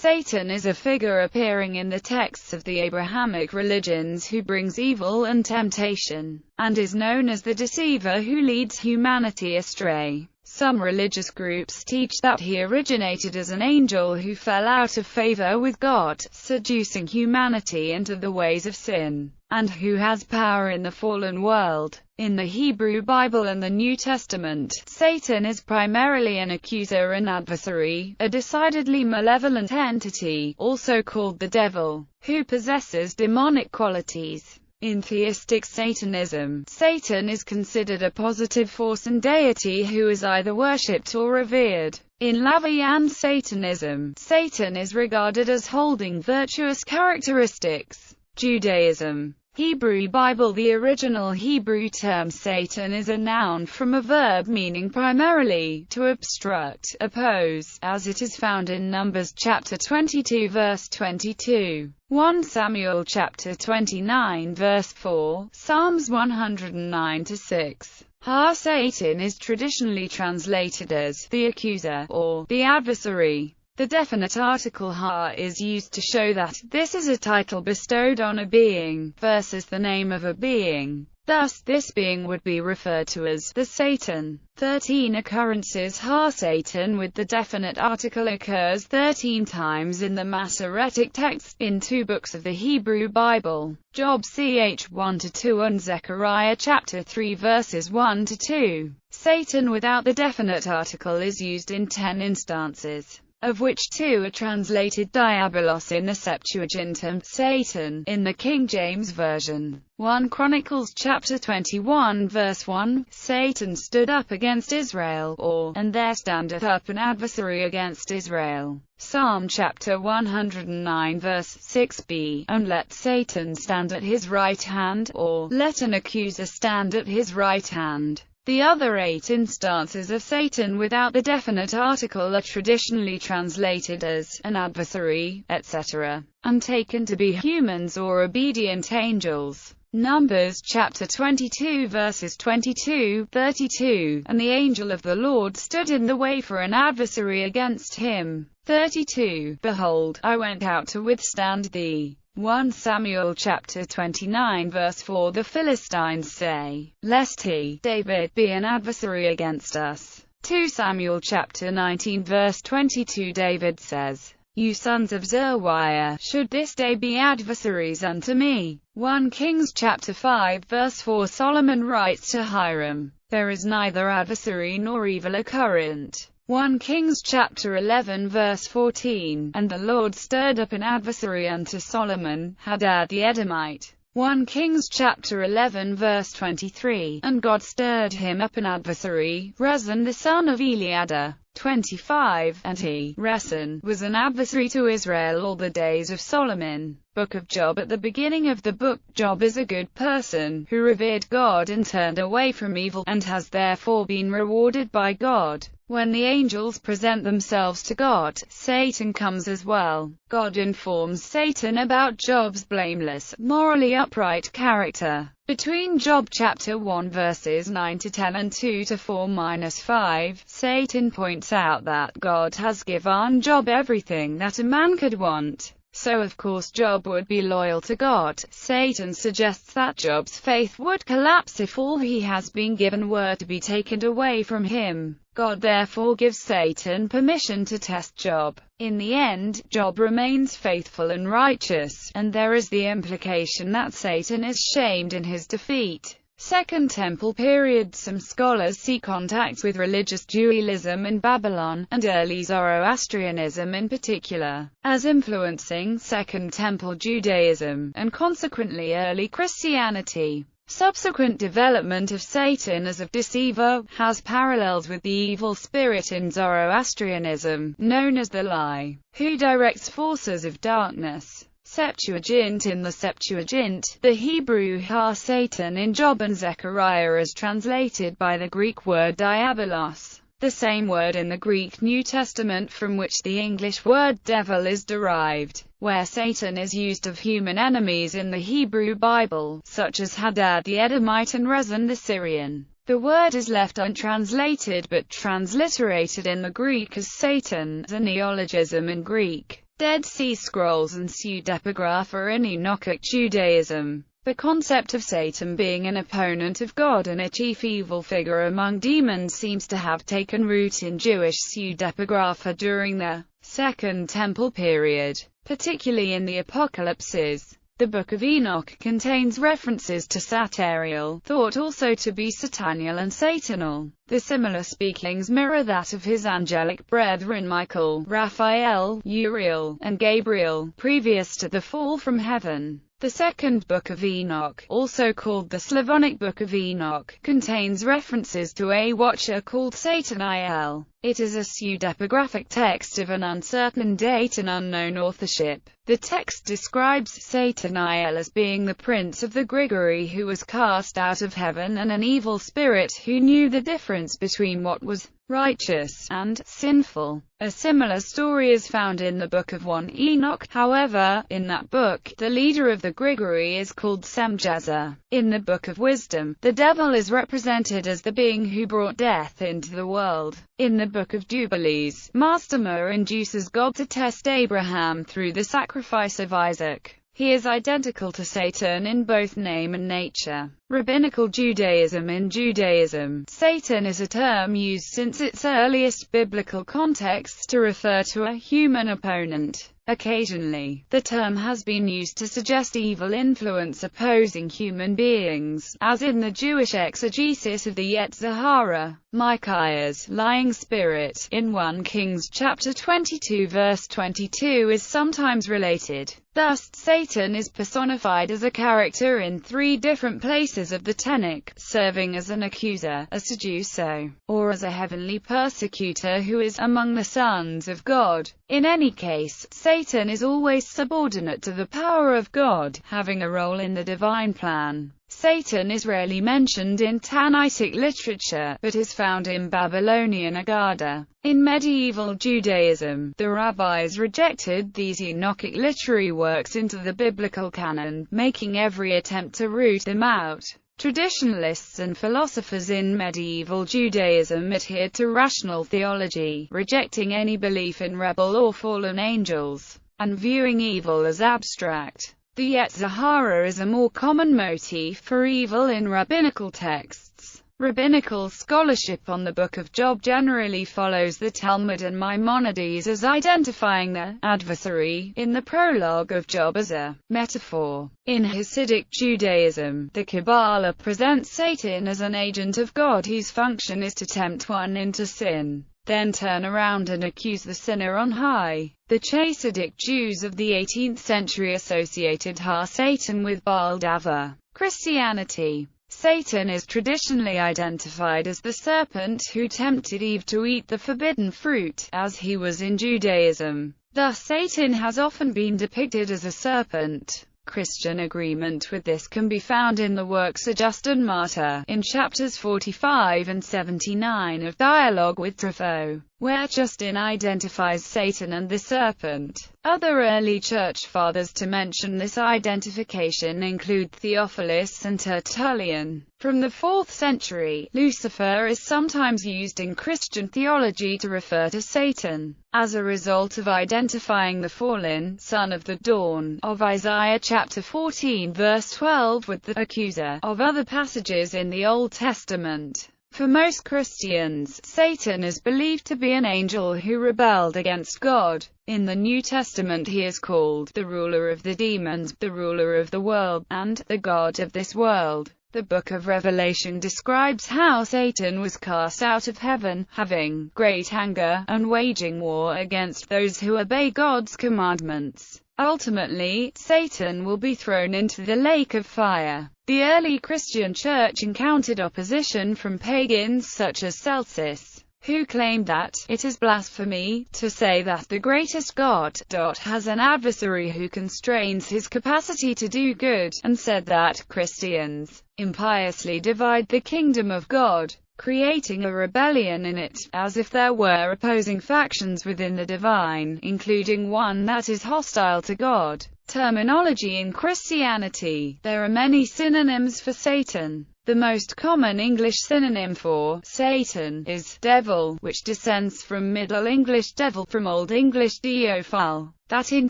Satan is a figure appearing in the texts of the Abrahamic religions who brings evil and temptation, and is known as the deceiver who leads humanity astray. Some religious groups teach that he originated as an angel who fell out of favor with God, seducing humanity into the ways of sin, and who has power in the fallen world. In the Hebrew Bible and the New Testament, Satan is primarily an accuser and adversary, a decidedly malevolent entity, also called the devil, who possesses demonic qualities. In theistic Satanism, Satan is considered a positive force and deity who is either worshipped or revered. In Lavian Satanism, Satan is regarded as holding virtuous characteristics. Judaism, Hebrew Bible. The original Hebrew term Satan is a noun from a verb meaning primarily to obstruct, oppose, as it is found in Numbers chapter 22 verse 22, 1 Samuel chapter 29 verse 4, Psalms 109-6. Ha-Satan is traditionally translated as the accuser or the adversary. The definite article ha is used to show that this is a title bestowed on a being, versus the name of a being. Thus, this being would be referred to as the Satan. 13 occurrences. Ha-Satan with the definite article occurs 13 times in the Masoretic text, in 2 books of the Hebrew Bible, Job ch. 1-2 and Zechariah chapter 3 verses 1-2. Satan without the definite article is used in 10 instances, of which 2 are translated diabolos in the Septuagint and Satan in the King James Version. 1 Chronicles chapter 21 verse 1, Satan stood up against Israel, or, and there standeth up an adversary against Israel. Psalm chapter 109 verse 6b, and let Satan stand at his right hand, or, let an accuser stand at his right hand. The other 8 instances of Satan without the definite article are traditionally translated as an adversary, etc., and taken to be humans or obedient angels. Numbers chapter 22 verses 22-32, and the angel of the Lord stood in the way for an adversary against him. 32, behold, I went out to withstand thee. 1 Samuel chapter 29 verse 4. The Philistines say, lest he, David, be an adversary against us. 2 Samuel chapter 19 verse 22. David says, you sons of Zeruiah, should this day be adversaries unto me. 1 Kings chapter 5 verse 4. Solomon writes to Hiram, there is neither adversary nor evil occurrent. 1 Kings chapter 11 verse 14, and the Lord stirred up an adversary unto Solomon, Hadad the Edomite. 1 Kings chapter 11 verse 23, and God stirred him up an adversary, Rezin the son of Eliada. 25, and he, Rezin, was an adversary to Israel all the days of Solomon. Book of Job. At the beginning of the book, Job is a good person, who revered God and turned away from evil, and has therefore been rewarded by God. When the angels present themselves to God, Satan comes as well. God informs Satan about Job's blameless, morally upright character. Between Job chapter 1 verses 9-10 and 2-4-5, Satan points out that God has given Job everything that a man could want. So of course Job would be loyal to God. Satan suggests that Job's faith would collapse if all he has been given were to be taken away from him. God therefore gives Satan permission to test Job. In the end, Job remains faithful and righteous, and there is the implication that Satan is shamed in his defeat. Second Temple period. Some scholars see contact with religious dualism in Babylon, and early Zoroastrianism in particular, as influencing Second Temple Judaism, and consequently early Christianity. Subsequent development of Satan as a deceiver has parallels with the evil spirit in Zoroastrianism, known as the lie, who directs forces of darkness. Septuagint. In the Septuagint, the Hebrew ha-Satan in Job and Zechariah is translated by the Greek word diabolos, the same word in the Greek New Testament from which the English word devil is derived. Where Satan is used of human enemies in the Hebrew Bible, such as Hadad the Edomite and Rezin the Syrian, the word is left untranslated but transliterated in the Greek as Satan, a neologism in Greek. Dead Sea Scrolls and pseudepigrapha in Enochic Judaism. The concept of Satan being an opponent of God and a chief evil figure among demons seems to have taken root in Jewish pseudepigrapha during the Second Temple period, particularly in the Apocalypses. The Book of Enoch contains references to Satariel, thought also to be Sataniel and Satanal. The similar speakings mirror that of his angelic brethren Michael, Raphael, Uriel, and Gabriel, previous to the fall from heaven. The Second Book of Enoch, also called the Slavonic Book of Enoch, contains references to a watcher called Sataniel. It is a pseudepigraphic text of an uncertain date and unknown authorship. The text describes Sataniel as being the prince of the Grigori who was cast out of heaven and an evil spirit who knew the difference between what was righteous and sinful. A similar story is found in the Book of 1 Enoch. However, in that book, the leader of the Grigori is called Semjaza. In the Book of Wisdom, the devil is represented as the being who brought death into the world. In the Book of Jubilees, Masterma induces God to test Abraham through the sacrifice of Isaac. He is identical to Satan in both name and nature. Rabbinical Judaism. In Judaism, Satan is a term used since its earliest biblical contexts to refer to a human opponent. Occasionally, the term has been used to suggest evil influence opposing human beings, as in the Jewish exegesis of the Yetzer Hara, Micaiah's lying spirit, in 1 Kings chapter 22 verse 22 is sometimes related. Thus, Satan is personified as a character in 3 different places of the Tanakh, serving as an accuser, a seducer, or as a heavenly persecutor who is among the sons of God. In any case, Satan is always subordinate to the power of God, having a role in the divine plan. Satan is rarely mentioned in Tannaitic literature, but is found in Babylonian Aggadah. In medieval Judaism, the rabbis rejected these Enochic literary works into the biblical canon, making every attempt to root them out. Traditionalists and philosophers in medieval Judaism adhered to rational theology, rejecting any belief in rebel or fallen angels, and viewing evil as abstract. The Yetzer Hara is a more common motif for evil in rabbinical texts. Rabbinical scholarship on the Book of Job generally follows the Talmud and Maimonides as identifying the adversary in the prologue of Job as a metaphor. In Hasidic Judaism, the Kabbalah presents Satan as an agent of God whose function is to tempt one into sin, then turn around and accuse the sinner on high. The Chassidic Jews of the 18th century associated Ha-Satan with Baal Dava. Christianity. Satan is traditionally identified as the serpent who tempted Eve to eat the forbidden fruit, as he was in Judaism. Thus Satan has often been depicted as a serpent. Christian agreement with this can be found in the works of Justin Martyr, in chapters 45 and 79 of Dialogue with Tropho, where Justin identifies Satan and the serpent. Other early church fathers to mention this identification include Theophilus and Tertullian. From the 4th century, Lucifer is sometimes used in Christian theology to refer to Satan, as a result of identifying the fallen son of the dawn of Isaiah chapter 14 verse 12 with the accuser of other passages in the Old Testament. For most Christians, Satan is believed to be an angel who rebelled against God. In the New Testament he is called the ruler of the demons, the ruler of the world, and the god of this world. The Book of Revelation describes how Satan was cast out of heaven, having great anger, and waging war against those who obey God's commandments. Ultimately, Satan will be thrown into the lake of fire. The early Christian church encountered opposition from pagans such as Celsus, who claimed that it is blasphemy to say that the greatest God has an adversary who constrains his capacity to do good, and said that Christians impiously divide the kingdom of God, creating a rebellion in it, as if there were opposing factions within the divine, including one that is hostile to God. Terminology in Christianity. There are many synonyms for Satan. The most common English synonym for Satan is devil, which descends from Middle English devil from Old English diophil, that in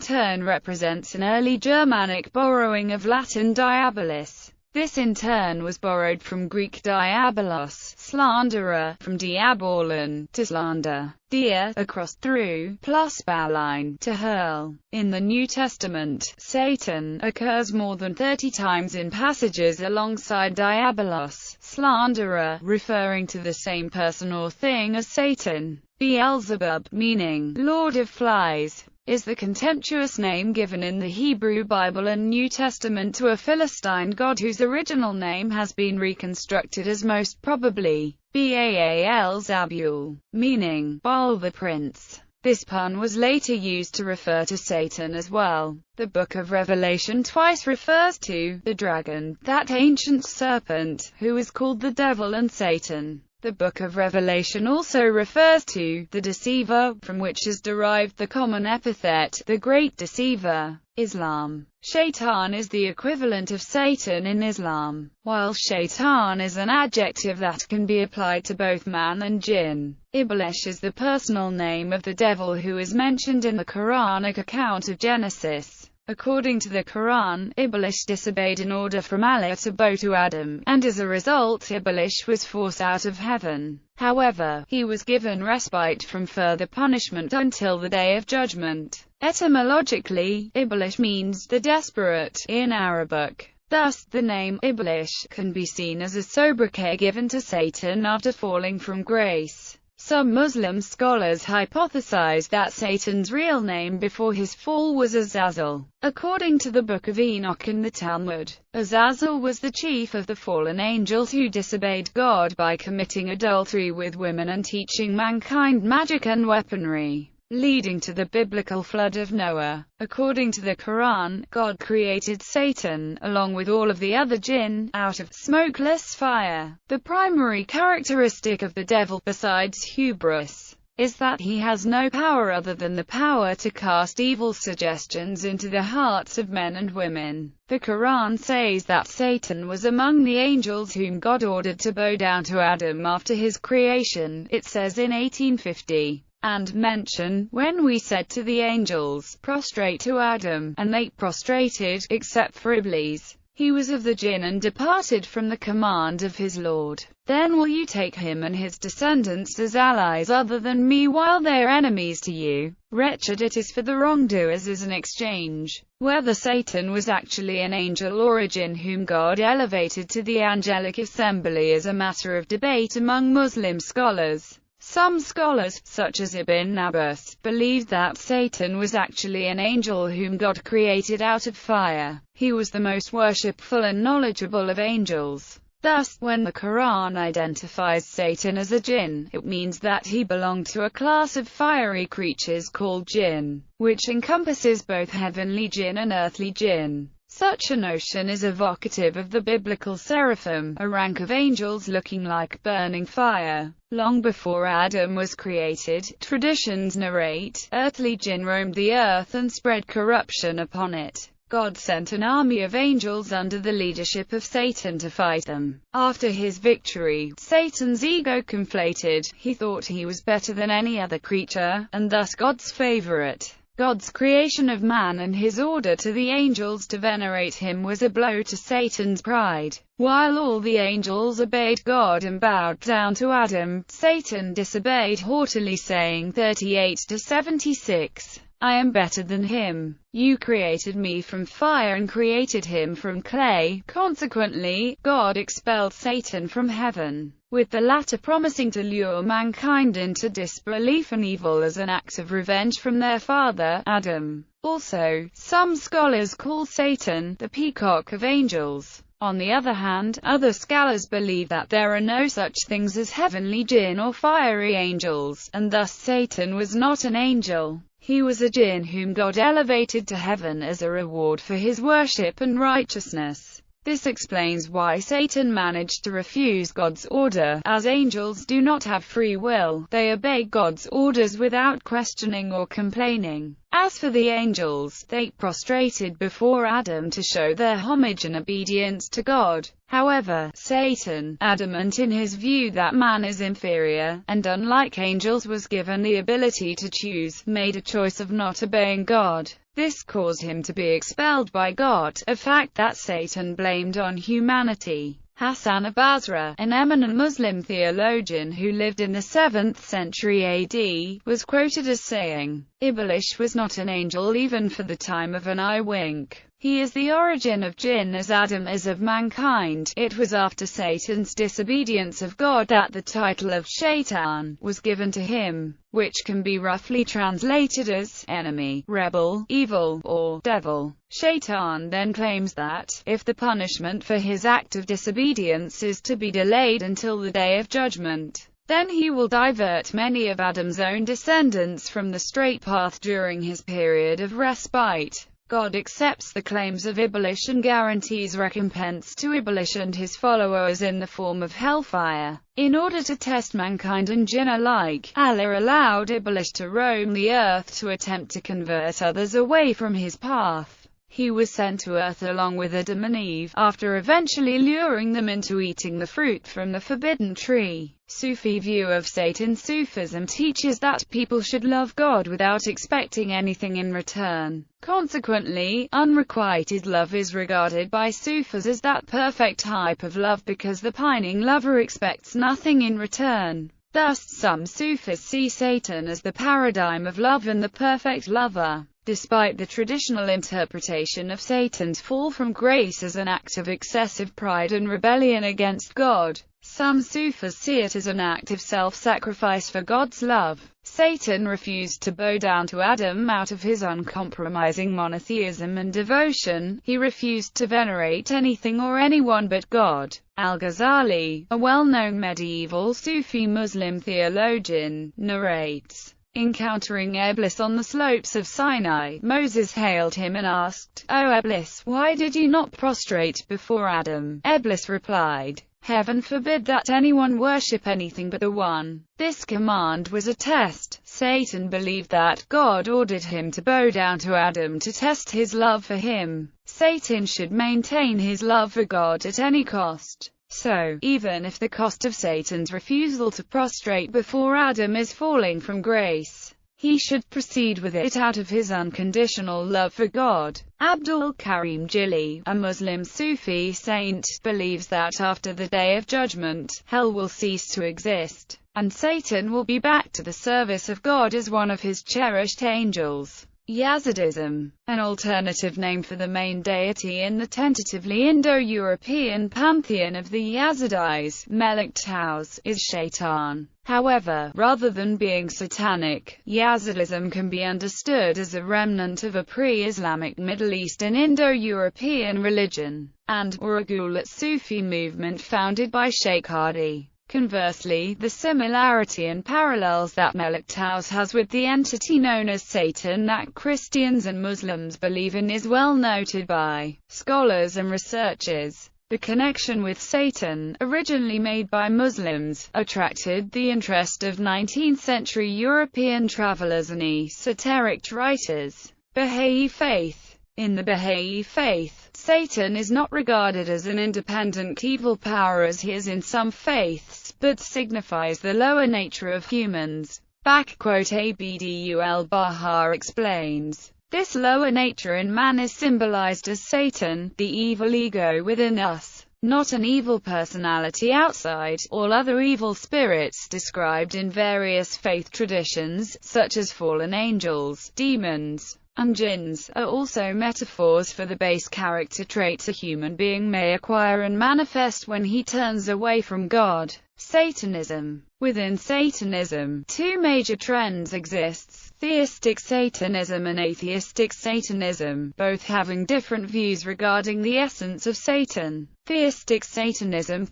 turn represents an early Germanic borrowing of Latin diabolus. This in turn was borrowed from Greek diabolos, slanderer, from diabolon, to slander, dia, across through, plus bowline, to hurl. In the New Testament, Satan occurs more than 30 times in passages alongside diabolos, slanderer, referring to the same person or thing as Satan. Beelzebub, meaning Lord of Flies, is the contemptuous name given in the Hebrew Bible and New Testament to a Philistine god whose original name has been reconstructed as most probably Baal-Zabul, meaning Baal the Prince. This pun was later used to refer to Satan as well. The Book of Revelation twice refers to the dragon, that ancient serpent, who is called the devil and Satan. The Book of Revelation also refers to the deceiver, from which is derived the common epithet, the great deceiver. Islam. Shaitan is the equivalent of Satan in Islam, while shaitan is an adjective that can be applied to both man and jinn. Iblis is the personal name of the devil who is mentioned in the Quranic account of Genesis. According to the Quran, Iblis disobeyed an order from Allah to bow to Adam, and as a result Iblis was forced out of heaven. However, he was given respite from further punishment until the Day of Judgment. Etymologically, Iblis means the desperate in Arabic. Thus, the name Iblis can be seen as a sobriquet given to Satan after falling from grace. Some Muslim scholars hypothesize that Satan's real name before his fall was Azazel. According to the Book of Enoch in the Talmud, Azazel was the chief of the fallen angels who disobeyed God by committing adultery with women and teaching mankind magic and weaponry, leading to the biblical flood of Noah. According to the Quran, God created Satan, along with all of the other jinn, out of smokeless fire. The primary characteristic of the devil, besides hubris, is that he has no power other than the power to cast evil suggestions into the hearts of men and women. The Quran says that Satan was among the angels whom God ordered to bow down to Adam after his creation. It says in 1850. And mention, when we said to the angels, prostrate to Adam, and they prostrated, except for Iblis. He was of the jinn and departed from the command of his Lord. Then will you take him and his descendants as allies other than me while they are enemies to you? Wretched it is for the wrongdoers as an exchange. Whether Satan was actually an angel or a jinn whom God elevated to the angelic assembly is a matter of debate among Muslim scholars. Some scholars, such as Ibn Abbas, believe that Satan was actually an angel whom God created out of fire. He was the most worshipful and knowledgeable of angels. Thus, when the Quran identifies Satan as a jinn, it means that he belonged to a class of fiery creatures called jinn, which encompasses both heavenly jinn and earthly jinn. Such a notion is evocative of the biblical seraphim, a rank of angels looking like burning fire. Long before Adam was created, traditions narrate, earthly jinn roamed the earth and spread corruption upon it. God sent an army of angels under the leadership of Satan to fight them. After his victory, Satan's ego conflated. He thought he was better than any other creature, and thus God's favorite. God's creation of man and his order to the angels to venerate him was a blow to Satan's pride. While all the angels obeyed God and bowed down to Adam, Satan disobeyed haughtily, saying 38-76, I am better than him. You created me from fire and created him from clay. Consequently, God expelled Satan from heaven, with the latter promising to lure mankind into disbelief and evil as an act of revenge from their father, Adam. Also, some scholars call Satan the peacock of angels. On the other hand, other scholars believe that there are no such things as heavenly jinn or fiery angels, and thus Satan was not an angel. He was a jinn whom God elevated to heaven as a reward for his worship and righteousness. This explains why Satan managed to refuse God's order, as angels do not have free will. They obey God's orders without questioning or complaining. As for the angels, they prostrated before Adam to show their homage and obedience to God. However, Satan, adamant in his view that man is inferior, and unlike angels was given the ability to choose, made a choice of not obeying God. This caused him to be expelled by God, a fact that Satan blamed on humanity. Hassan of Basra, an eminent Muslim theologian who lived in the 7th century AD, was quoted as saying, "Iblis was not an angel even for the time of an eye wink. He is the origin of jinn as Adam is of mankind." It was after Satan's disobedience of God that the title of Shaitan was given to him, which can be roughly translated as enemy, rebel, evil, or devil. Shaitan then claims that, if the punishment for his act of disobedience is to be delayed until the day of judgment, then he will divert many of Adam's own descendants from the straight path during his period of respite. God accepts the claims of Iblis and guarantees recompense to Iblis and his followers in the form of hellfire. In order to test mankind and jinn alike, Allah allowed Iblis to roam the earth to attempt to convert others away from his path. He was sent to earth along with Adam and Eve, after eventually luring them into eating the fruit from the forbidden tree. Sufi view of Satan. Sufism teaches that people should love God without expecting anything in return. Consequently, unrequited love is regarded by Sufis as that perfect type of love because the pining lover expects nothing in return. Thus, some Sufis see Satan as the paradigm of love and the perfect lover. Despite the traditional interpretation of Satan's fall from grace as an act of excessive pride and rebellion against God, some Sufis see it as an act of self-sacrifice for God's love. Satan refused to bow down to Adam out of his uncompromising monotheism and devotion. He refused to venerate anything or anyone but God. Al-Ghazali, a well-known medieval Sufi Muslim theologian, narrates, encountering Iblis on the slopes of Sinai, Moses hailed him and asked, "O Iblis, why did you not prostrate before Adam?" Iblis replied, "Heaven forbid that anyone worship anything but the One." This command was a test. Satan believed that God ordered him to bow down to Adam to test his love for him. Satan should maintain his love for God at any cost. So, even if the cost of Satan's refusal to prostrate before Adam is falling from grace, he should proceed with it out of his unconditional love for God. Abdul Karim Jili, a Muslim Sufi saint, believes that after the Day of Judgment, hell will cease to exist, and Satan will be back to the service of God as one of his cherished angels. Yazidism, an alternative name for the main deity in the tentatively Indo-European pantheon of the Yazidis, Melik Taus, is Shaitan. However, rather than being satanic, Yazidism can be understood as a remnant of a pre-Islamic Middle Eastern Indo-European religion, or a Gulat Sufi movement founded by Sheikh Hadi. Conversely, the similarity and parallels that Melik Taus has with the entity known as Satan that Christians and Muslims believe in is well noted by scholars and researchers. The connection with Satan, originally made by Muslims, attracted the interest of 19th-century European travelers and esoteric writers. Baha'i faith. In the Baha'i faith, Satan is not regarded as an independent evil power as he is in some faiths, but signifies the lower nature of humans. Abdul Baha explains, this lower nature in man is symbolized as Satan, the evil ego within us, not an evil personality outside. All other evil spirits described in various faith traditions, such as fallen angels, demons, and jinns, are also metaphors for the base character traits a human being may acquire and manifest when he turns away from God. Satanism. Within Satanism, two major trends exist: theistic Satanism and atheistic Satanism, both having different views regarding the essence of Satan. Theistic Satanism,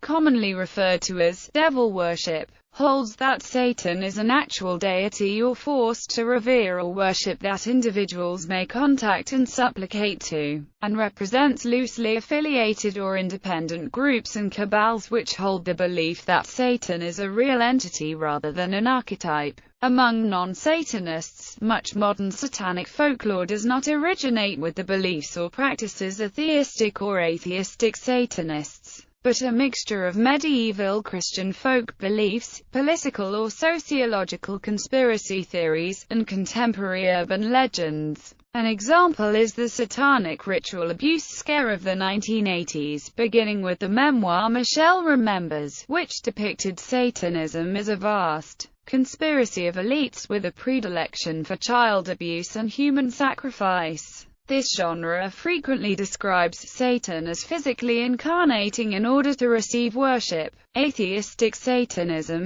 commonly referred to as devil worship, holds that Satan is an actual deity or force to revere or worship that individuals may contact and supplicate to, and represents loosely affiliated or independent groups and cabals which hold the belief that Satan is a real entity rather than an archetype. Among non-Satanists, much modern satanic folklore does not originate with the beliefs or practices of theistic or atheistic Satanists, but a mixture of medieval Christian folk beliefs, political or sociological conspiracy theories, and contemporary urban legends. An example is the satanic ritual abuse scare of the 1980s, beginning with the memoir Michelle Remembers, which depicted Satanism as a vast conspiracy of elites with a predilection for child abuse and human sacrifice. This genre frequently describes Satan as physically incarnating in order to receive worship. Atheistic Satanism,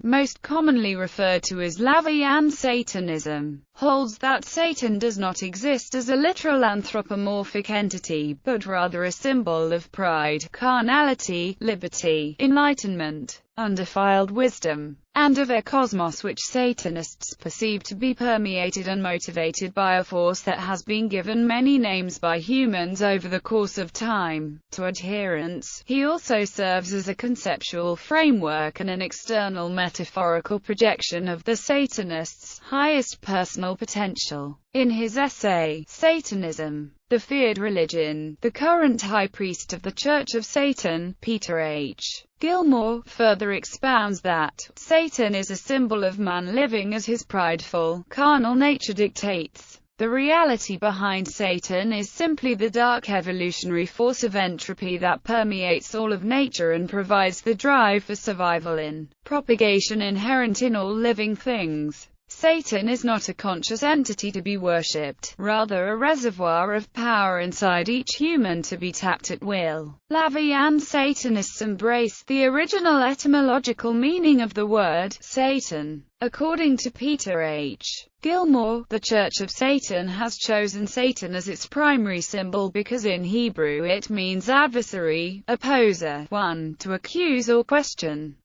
most commonly referred to as Lavian Satanism, holds that Satan does not exist as a literal anthropomorphic entity, but rather a symbol of pride, carnality, liberty, enlightenment, undefiled wisdom, and of a cosmos which Satanists perceive to be permeated and motivated by a force that has been given many names by humans over the course of time. To adherents, he also serves as a conceptual framework and an external metaphorical projection of the Satanist's highest personal potential. In his essay, Satanism, the Feared Religion, the current high priest of the Church of Satan, Peter H. Gilmore, further expounds that Satan is a symbol of man living as his prideful, carnal nature dictates. The reality behind Satan is simply the dark evolutionary force of entropy that permeates all of nature and provides the drive for survival and propagation inherent in all living things. Satan is not a conscious entity to be worshipped, rather a reservoir of power inside each human to be tapped at will. Lavian Satanists embrace the original etymological meaning of the word Satan. According to Peter H. Gilmore, the Church of Satan has chosen Satan as its primary symbol because in Hebrew it means adversary, opposer, one to accuse or question.